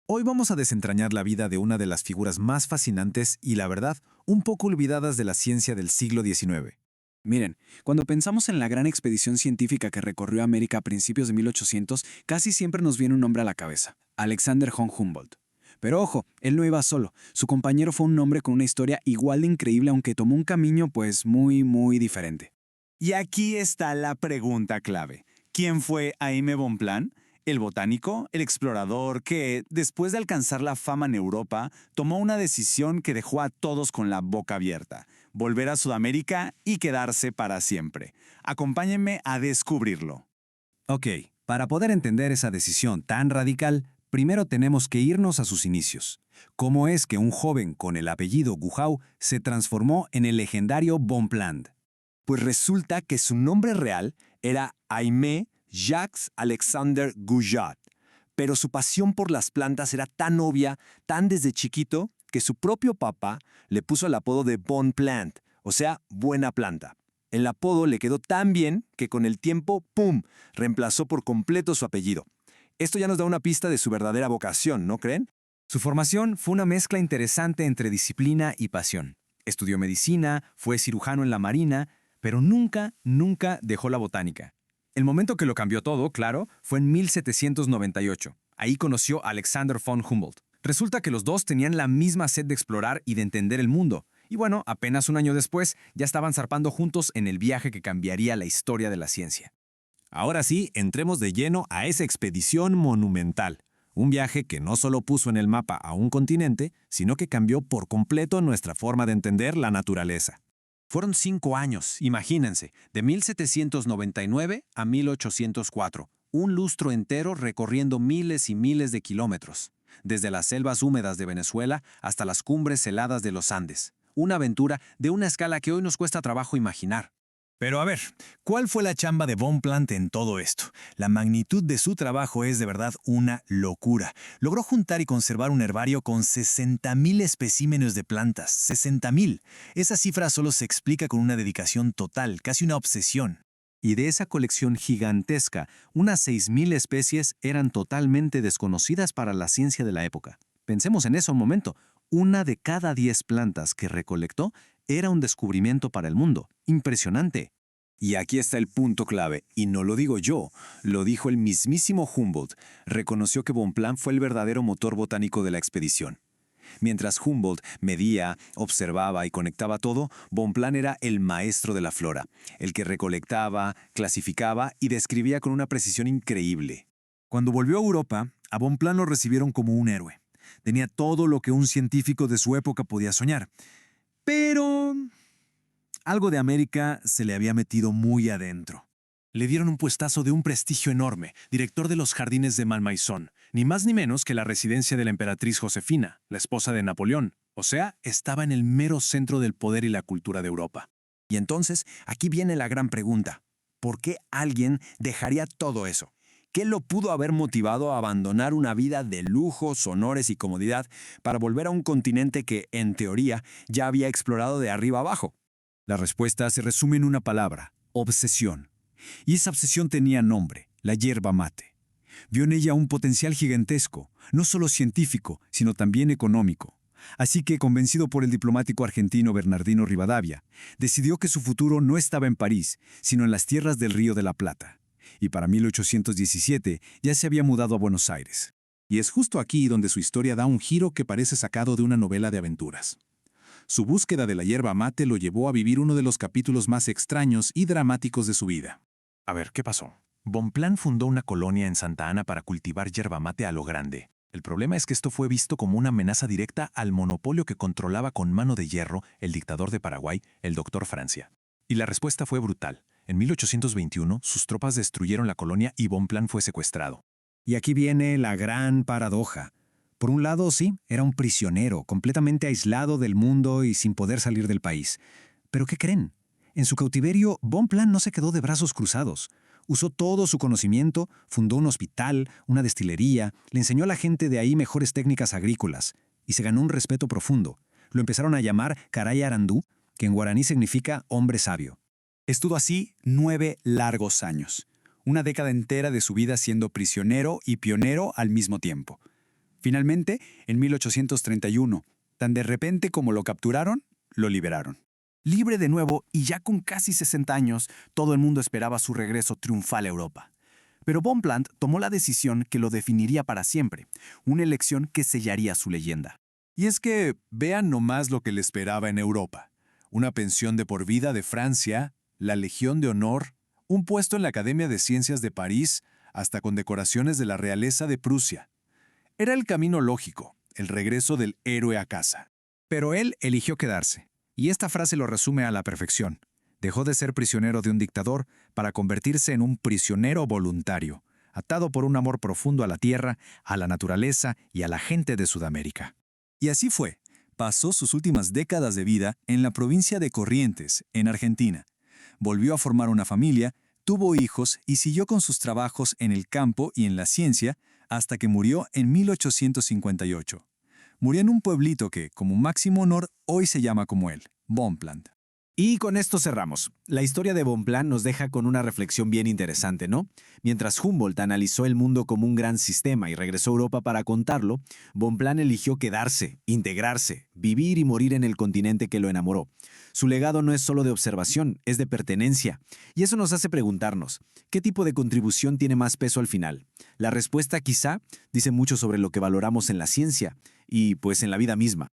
Hoy vamos a desentrañar la vida de una de las figuras más fascinantes y, la verdad, un poco olvidadas de la ciencia del siglo XIX. Miren, cuando pensamos en la gran expedición científica que recorrió América a principios de 1800, casi siempre nos viene un nombre a la cabeza, Alexander von Humboldt. Pero ojo, él no iba solo, su compañero fue un hombre con una historia igual de increíble aunque tomó un camino pues muy diferente. Y aquí está la pregunta clave. ¿Quién fue Jaime Bonpland? El botánico, el explorador que, después de alcanzar la fama en Europa, tomó una decisión que dejó a todos con la boca abierta: volver a Sudamérica y quedarse para siempre. Acompáñenme a descubrirlo. Ok, para poder entender esa decisión tan radical, primero tenemos que irnos a sus inicios. ¿Cómo es que un joven con el apellido Gujau se transformó en el legendario Bonpland? Pues resulta que su nombre real era Aimé Jacques Alexander Guyot, pero su pasión por las plantas era tan obvia, tan desde chiquito, que su propio papá le puso el apodo de Bon Plant, o sea, buena planta. El apodo le quedó tan bien que con el tiempo, ¡pum!, reemplazó por completo su apellido. Esto ya nos da una pista de su verdadera vocación, ¿no creen? Su formación fue una mezcla interesante entre disciplina y pasión. Estudió medicina, fue cirujano en la marina, pero nunca dejó la botánica. El momento que lo cambió todo, claro, fue en 1798. Ahí conoció a Alexander von Humboldt. Resulta que los dos tenían la misma sed de explorar y de entender el mundo. Y bueno, apenas un año después, ya estaban zarpando juntos en el viaje que cambiaría la historia de la ciencia. Ahora sí, entremos de lleno a esa expedición monumental. Un viaje que no solo puso en el mapa a un continente, sino que cambió por completo nuestra forma de entender la naturaleza. Fueron 5 años, imagínense, de 1799 a 1804, un lustro entero recorriendo miles y miles de kilómetros, desde las selvas húmedas de Venezuela hasta las cumbres heladas de los Andes. Una aventura de una escala que hoy nos cuesta trabajo imaginar. Pero a ver, ¿cuál fue la chamba de Bonpland en todo esto? La magnitud de su trabajo es de verdad una locura. Logró juntar y conservar un herbario con 60.000 especímenes de plantas. 60.000. Esa cifra solo se explica con una dedicación total, casi una obsesión. Y de esa colección gigantesca, unas 6.000 especies eran totalmente desconocidas para la ciencia de la época. Pensemos en eso un momento. Una de cada 10 plantas que recolectó era un descubrimiento para el mundo. Impresionante. Y aquí está el punto clave, y no lo digo yo, lo dijo el mismísimo Humboldt. Reconoció que Bonpland fue el verdadero motor botánico de la expedición. Mientras Humboldt medía, observaba y conectaba todo, Bonpland era el maestro de la flora, el que recolectaba, clasificaba y describía con una precisión increíble. Cuando volvió a Europa, a Bonpland lo recibieron como un héroe. Tenía todo lo que un científico de su época podía soñar. Pero algo de América se le había metido muy adentro. Le dieron un puestazo de un prestigio enorme, director de los jardines de Malmaison, ni más ni menos que la residencia de la emperatriz Josefina, la esposa de Napoleón. O sea, estaba en el mero centro del poder y la cultura de Europa. Y entonces, aquí viene la gran pregunta. ¿Por qué alguien dejaría todo eso? ¿Qué lo pudo haber motivado a abandonar una vida de lujos, honores y comodidad para volver a un continente que, en teoría, ya había explorado de arriba abajo? La respuesta se resume en una palabra: obsesión. Y esa obsesión tenía nombre: la yerba mate. Vio en ella un potencial gigantesco, no solo científico, sino también económico. Así que, convencido por el diplomático argentino Bernardino Rivadavia, decidió que su futuro no estaba en París, sino en las tierras del Río de la Plata. Y para 1817 ya se había mudado a Buenos Aires. Y es justo aquí donde su historia da un giro que parece sacado de una novela de aventuras. Su búsqueda de la yerba mate lo llevó a vivir uno de los capítulos más extraños y dramáticos de su vida. A ver, ¿qué pasó? Bonpland fundó una colonia en Santa Ana para cultivar yerba mate a lo grande. El problema es que esto fue visto como una amenaza directa al monopolio que controlaba con mano de hierro el dictador de Paraguay, el Dr. Francia. Y la respuesta fue brutal. En 1821, sus tropas destruyeron la colonia y Bonpland fue secuestrado. Y aquí viene la gran paradoja. Por un lado, sí, era un prisionero, completamente aislado del mundo y sin poder salir del país. ¿Pero qué creen? En su cautiverio, Bonpland no se quedó de brazos cruzados. Usó todo su conocimiento, fundó un hospital, una destilería, le enseñó a la gente de ahí mejores técnicas agrícolas y se ganó un respeto profundo. Lo empezaron a llamar Caray Arandú, que en guaraní significa hombre sabio. Estuvo así 9 largos años, una década entera de su vida siendo prisionero y pionero al mismo tiempo. Finalmente, en 1831, tan de repente como lo capturaron, lo liberaron. Libre de nuevo y ya con casi 60 años, todo el mundo esperaba su regreso triunfal a Europa. Pero Bonpland tomó la decisión que lo definiría para siempre, una elección que sellaría su leyenda. Y es que vean nomás lo que le esperaba en Europa. Una pensión de por vida de Francia, la Legión de Honor, un puesto en la Academia de Ciencias de París, hasta condecoraciones de la realeza de Prusia. Era el camino lógico, el regreso del héroe a casa. Pero él eligió quedarse. Y esta frase lo resume a la perfección. Dejó de ser prisionero de un dictador para convertirse en un prisionero voluntario, atado por un amor profundo a la tierra, a la naturaleza y a la gente de Sudamérica. Y así fue. Pasó sus últimas décadas de vida en la provincia de Corrientes, en Argentina. Volvió a formar una familia, tuvo hijos y siguió con sus trabajos en el campo y en la ciencia hasta que murió en 1858. Murió en un pueblito que, como máximo honor, hoy se llama como él, Bonpland. Y con esto cerramos. La historia de Bonpland nos deja con una reflexión bien interesante, ¿no? Mientras Humboldt analizó el mundo como un gran sistema y regresó a Europa para contarlo, Bonpland eligió quedarse, integrarse, vivir y morir en el continente que lo enamoró. Su legado no es solo de observación, es de pertenencia. Y eso nos hace preguntarnos, ¿qué tipo de contribución tiene más peso al final? La respuesta quizá dice mucho sobre lo que valoramos en la ciencia y pues en la vida misma.